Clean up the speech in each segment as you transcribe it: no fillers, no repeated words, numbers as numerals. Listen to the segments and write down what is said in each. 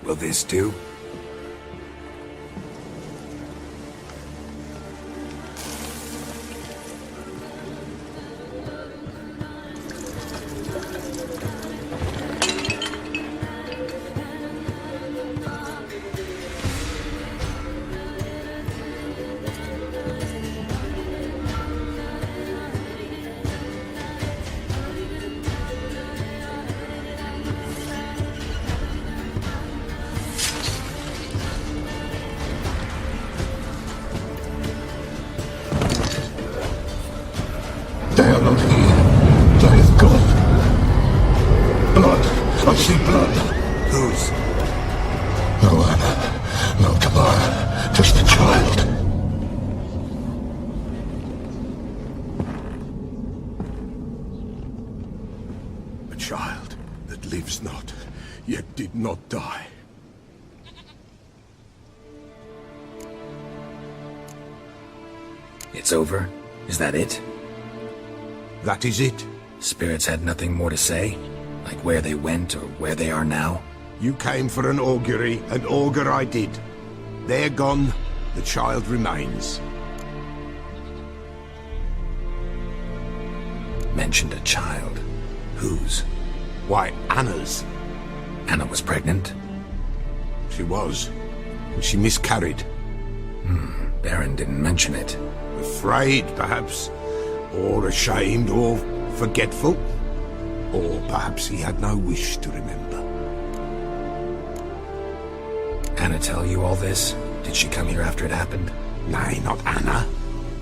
Will this do? They are not here. They have gone. Blood. I see blood. Whose? No Anna. No Tamara. Just the child. A child that lives not, yet did not die. It's over? Is that it? That is it. Spirits had nothing more to say? Like where they went or where they are now? You came for an augury, and augur I did. They're gone, the child remains. Mentioned a child. Whose? Why, Anna's. Anna was pregnant? She was, and she miscarried. Baron didn't mention it. Afraid, perhaps, or ashamed, or forgetful. Or perhaps he had no wish to remember. Anna tell you all this? Did she come here after it happened? Nay, not Anna.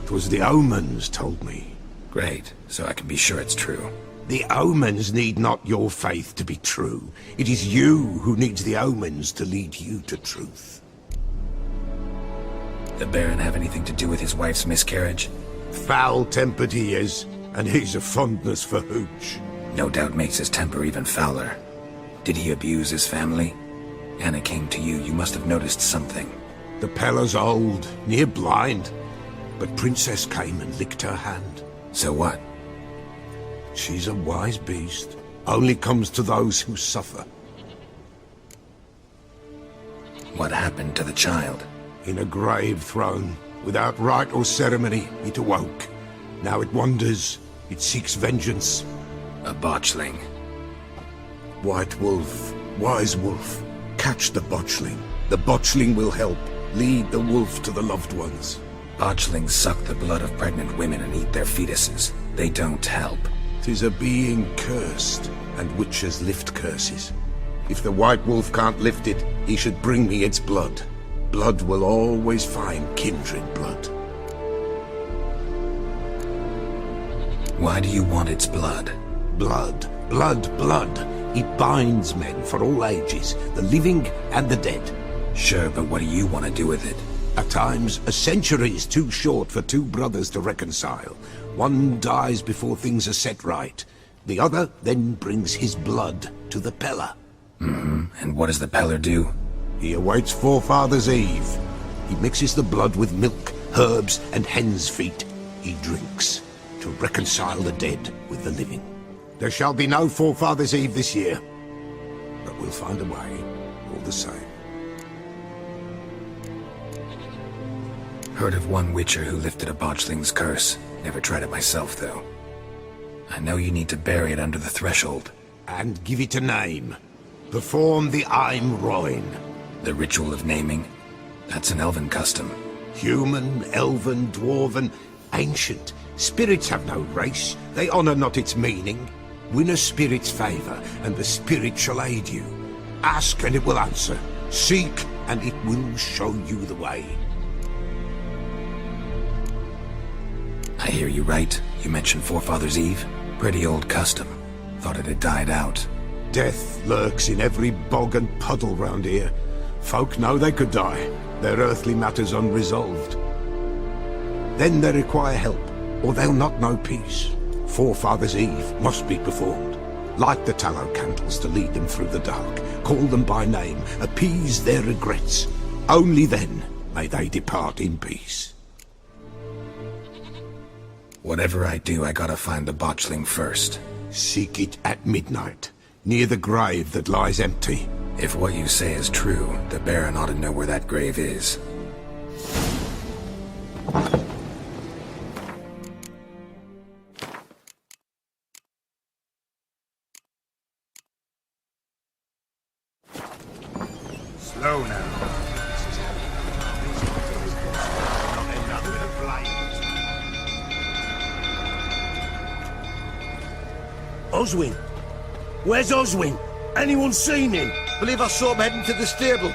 'Twas the omens told me. Great, so I can be sure it's true. The omens need not your faith to be true. It is you who needs the omens to lead you to truth. The Baron have anything to do with his wife's miscarriage? Foul-tempered he is, and he's a fondness for hooch. No doubt makes his temper even fouler. Did he abuse his family? Anna came to you, you must have noticed something. The Pella's old, near blind, but Princess came and licked her hand. So what? She's a wise beast, only comes to those who suffer. What happened to the child? In a grave thrown, without rite or ceremony, it awoke. Now it wanders, it seeks vengeance. A botchling. White wolf, wise wolf, catch the botchling. The botchling will help, lead the wolf to the loved ones. Botchlings suck the blood of pregnant women and eat their fetuses. They don't help. 'Tis a being cursed, and witches lift curses. If the white wolf can't lift it, he should bring me its blood. Blood will always find kindred blood. Why do you want its blood? Blood, blood, blood. It binds men for all ages, the living and the dead. Sure, but what do you want to do with it? At times, a century is too short for two brothers to reconcile. One dies before things are set right. The other then brings his blood to the Peller. And what does the Peller do? He awaits Forefathers' Eve. He mixes the blood with milk, herbs, and hen's feet. He drinks to reconcile the dead with the living. There shall be no Forefathers' Eve this year, but we'll find a way, all the same. Heard of one witcher who lifted a botchling's curse. Never tried it myself, though. I know you need to bury it under the threshold. And give it a name. Perform the Aim Roin. The ritual of naming? That's an elven custom. Human, elven, dwarven, ancient. Spirits have no race. They honor not its meaning. Win a spirit's favor, and the spirit shall aid you. Ask, and it will answer. Seek, and it will show you the way. I hear you right. You mentioned Forefathers' Eve? Pretty old custom. Thought it had died out. Death lurks in every bog and puddle round here. Folk know they could die, their earthly matters unresolved. Then they require help, or they'll not know peace. Forefathers' Eve must be performed. Light the tallow candles to lead them through the dark. Call them by name, appease their regrets. Only then may they depart in peace. Whatever I do, I gotta find the botchling first. Seek it at midnight, near the grave that lies empty. If what you say is true, the Baron ought to know where that grave is. Slow now. Oswin? Where's Oswin? Anyone seen him? Believe I saw him heading to the stable.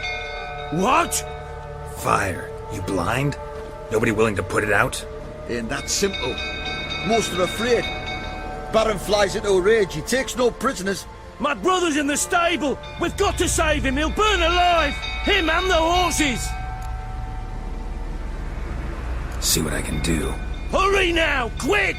What? Fire. You blind? Nobody willing to put it out? Ain't that simple. Most are afraid. Baron flies into a rage. He takes no prisoners. My brother's in the stable. We've got to save him. He'll burn alive. Him and the horses. See what I can do. Hurry now, quick!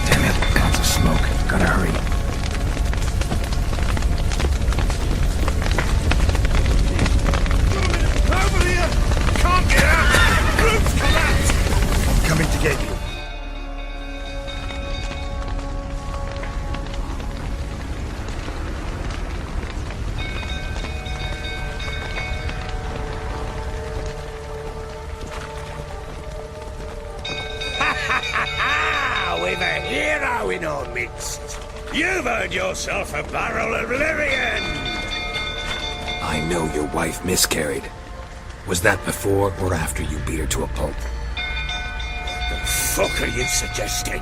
Damn it, lots of smoke. Gotta hurry. Over here! Can't get out! Roof's collapsed! I'm coming to get you. We've a hero in our midst. You've earned yourself a barrel of Lyrian. I know your wife miscarried. Was that before or after you beat her to a pulp? The fuck are you suggesting?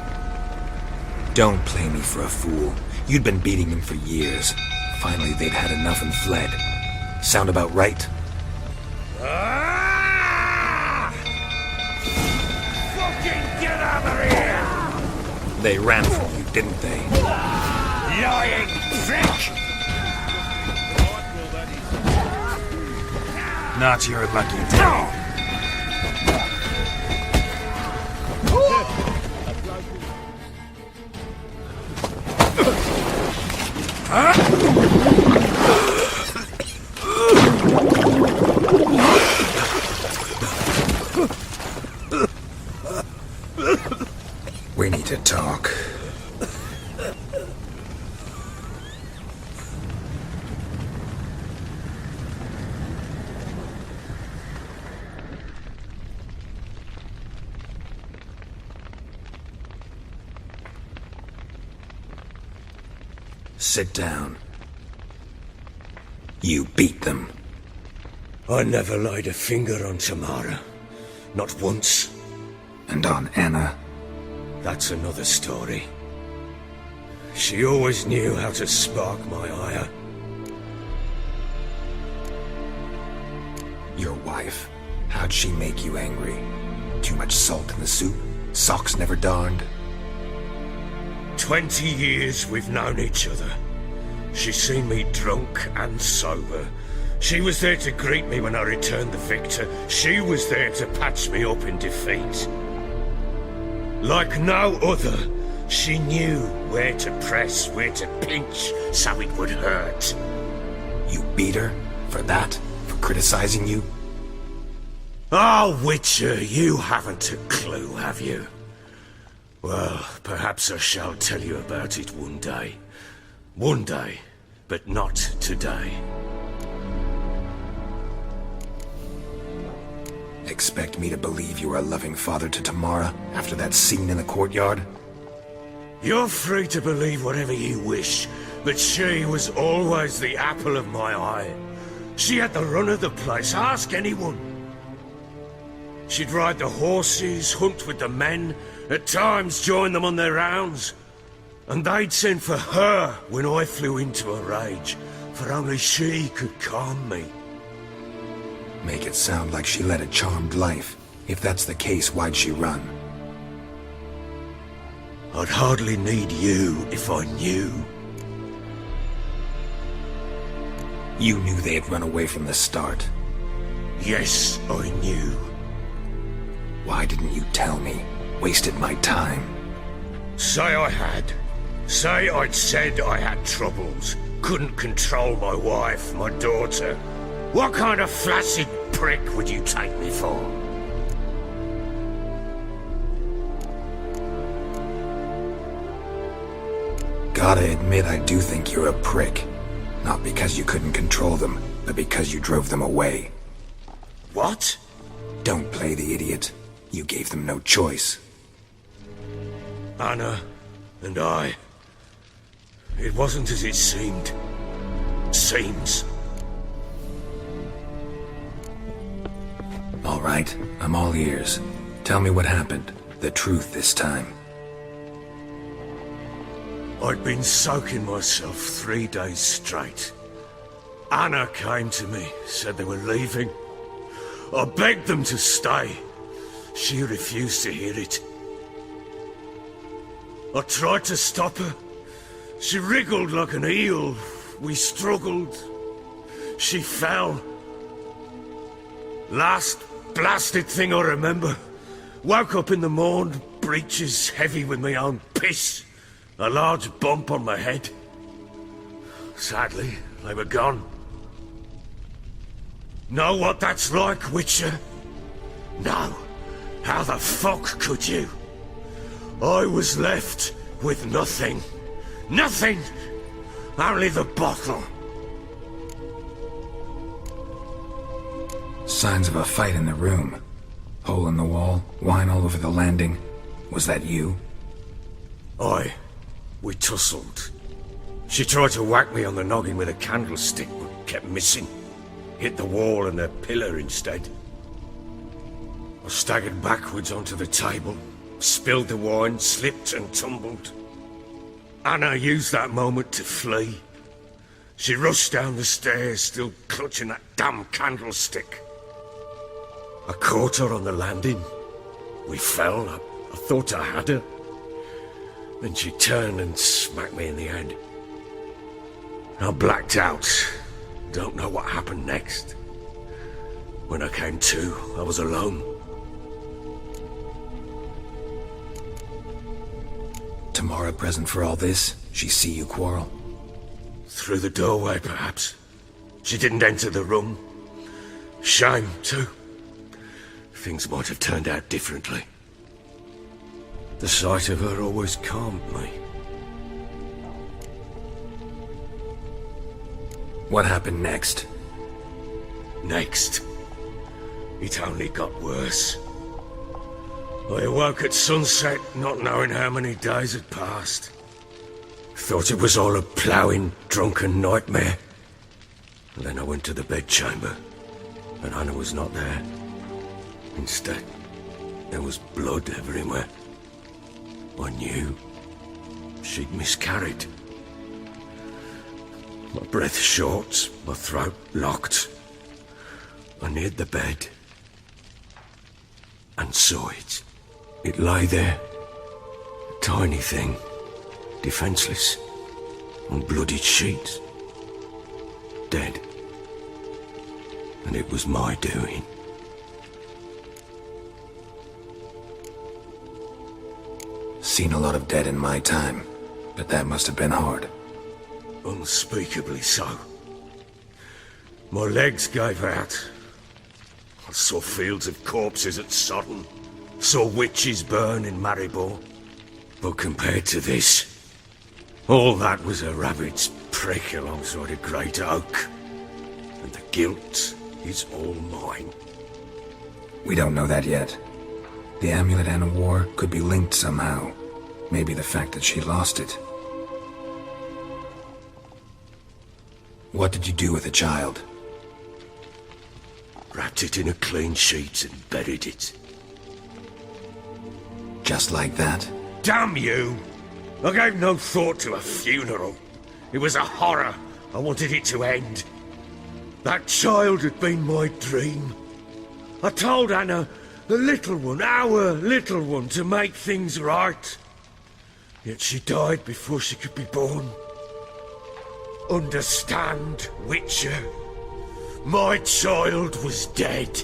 Don't play me for a fool. You'd been beating them for years. Finally, they'd had enough and fled. Sound about right? Ah! Fucking get over here! They ran from you, didn't they? Lying prick! Not your lucky day. We need to talk. Sit down. You beat them. I never laid a finger on Tamara. Not once. And on Anna. That's another story. She always knew how to spark my ire. Your wife. How'd she make you angry? Too much salt in the soup? Socks never darned? 20 years we've known each other. She's seen me drunk and sober. She was there to greet me when I returned the victor. She was there to patch me up in defeat. Like no other, she knew where to press, where to pinch, so it would hurt. You beat her? For that? For criticizing you? Oh, Witcher, you haven't a clue, have you? Well, perhaps I shall tell you about it one day. One day, but not today. Expect me to believe you were a loving father to Tamara after that scene in the courtyard? You're free to believe whatever you wish, but she was always the apple of my eye. She had the run of the place, ask anyone. She'd ride the horses, hunt with the men, at times join them on their rounds. And they'd send for her when I flew into a rage, for only she could calm me. Make it sound like she led a charmed life. If that's the case, why'd she run? I'd hardly need you if I knew. You knew they had run away from the start. Yes, I knew. Why didn't you tell me? Wasted my time. Say I had. Say I'd said I had troubles. Couldn't control my wife, my daughter. What kind of flaccid prick would you take me for? Gotta admit, I do think you're a prick. Not because you couldn't control them, but because you drove them away. What? Don't play the idiot. You gave them no choice. Anna and I... It wasn't as it seemed. Seems. All right, I'm all ears. Tell me what happened. The truth this time. I'd been soaking myself 3 days straight. Anna came to me, said they were leaving. I begged them to stay. She refused to hear it. I tried to stop her. She wriggled like an eel. We struggled. She fell. Last blasted thing I remember. Woke up in the morn, breeches heavy with my own piss. A large bump on my head. Sadly, they were gone. Know what that's like, Witcher? No. How the fuck could you? I was left with nothing. Nothing! Only the bottle. Signs of a fight in the room. Hole in the wall, wine all over the landing. Was that you? Aye. We tussled. She tried to whack me on the noggin with a candlestick, but kept missing. Hit the wall and a pillar instead. I staggered backwards onto the table, spilled the wine, slipped and tumbled. Anna used that moment to flee. She rushed down the stairs, still clutching that damn candlestick. I caught her on the landing. We fell. I thought I had her. Then she turned and smacked me in the head. I blacked out. Don't know what happened next. When I came to, I was alone. Tamara present for all this? She see you quarrel? Through the doorway, perhaps. She didn't enter the room. Shame, too. Things might have turned out differently. The sight of her always calmed me. What happened next? Next, it only got worse. I awoke at sunset, not knowing how many days had passed. Thought it was all a ploughing, drunken nightmare. And then I went to the bedchamber, and Anna was not there. Instead, there was blood everywhere. I knew she'd miscarried. My breath short, my throat locked. I neared the bed and saw it. It lay there, a tiny thing, defenseless, on bloodied sheets, dead. And it was my doing. Seen a lot of dead in my time, but that must have been hard. Unspeakably so. My legs gave out. I saw fields of corpses at Sodden. Saw witches burn in Maribor. But compared to this, all that was a rabbit's prick alongside a great oak. And the guilt is all mine. We don't know that yet. The amulet Anna wore could be linked somehow. Maybe the fact that she lost it. What did you do with the child? Wrapped it in a clean sheet and buried it. Just like that? Damn you! I gave no thought to a funeral. It was a horror. I wanted it to end. That child had been my dream. I told Anna, the little one, our little one, to make things right. Yet she died before she could be born. Understand, Witcher? My child was dead.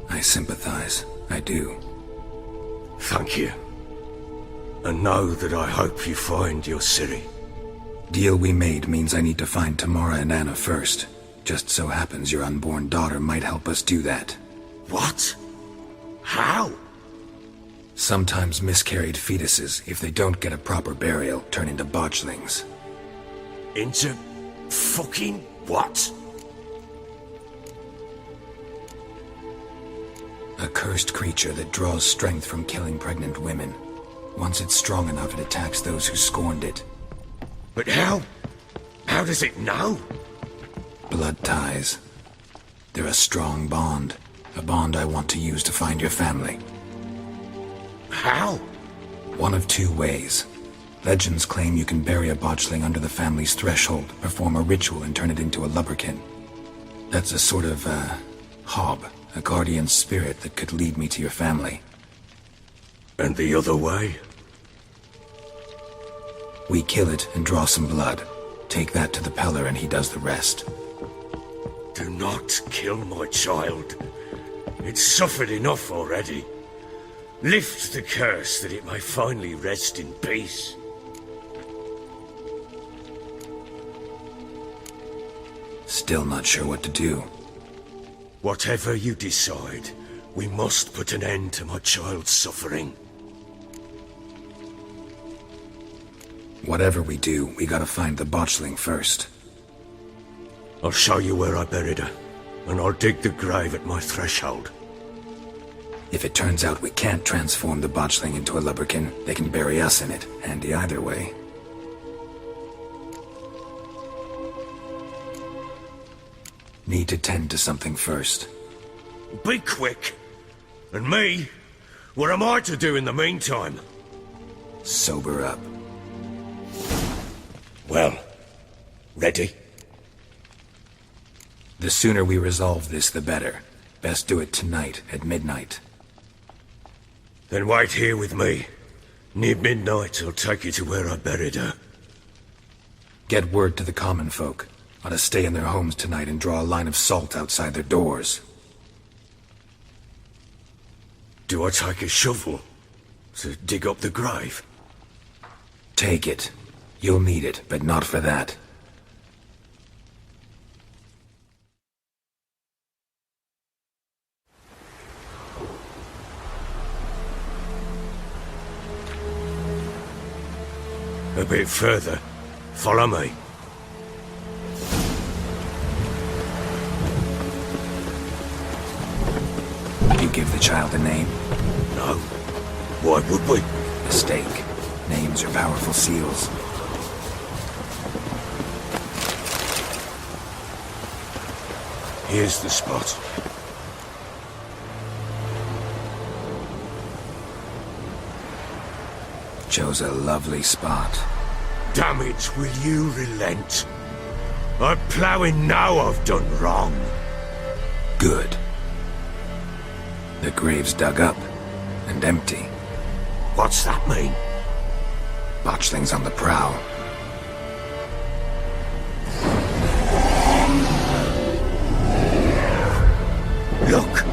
I sympathize. I do. Thank you. And know that I hope you find your Ciri. Deal we made means I need to find Tamara and Anna first. Just so happens your unborn daughter might help us do that. What? How? Sometimes miscarried fetuses, if they don't get a proper burial, turn into botchlings. Into fucking what? A cursed creature that draws strength from killing pregnant women. Once it's strong enough, it attacks those who scorned it. But how? How does it know? Blood ties. They're a strong bond. A bond I want to use to find your family. How? One of two ways. Legends claim you can bury a botchling under the family's threshold, perform a ritual, and turn it into a lubberkin. That's a sort of, hob, a guardian spirit that could lead me to your family. And the other way? We kill it and draw some blood. Take that to the Peller and he does the rest. Do not kill my child. It's suffered enough already. Lift the curse that it may finally rest in peace. Still not sure what to do. Whatever you decide, we must put an end to my child's suffering. Whatever we do, we gotta find the botchling first. I'll show you where I buried her, and I'll dig the grave at my threshold. If it turns out we can't transform the botchling into a lubberkin, they can bury us in it. Handy either way. Need to tend to something first. Be quick. And me? What am I to do in the meantime? Sober up. Well, ready? The sooner we resolve this, the better. Best do it tonight, at midnight. Then wait here with me. Near midnight, I'll take you to where I buried her. Get word to the common folk. Ought to stay in their homes tonight and draw a line of salt outside their doors. Do I take a shovel to dig up the grave? Take it. You'll need it, but not for that. A bit further. Follow me. You give the child a name? No. Why would we? Mistake. Names are powerful seals. Here's the spot. Chose a lovely spot. Damn it, will you relent? I'm ploughing now I've done wrong. Good. The grave's dug up and empty. What's that mean? Botchling's on the prowl. Look!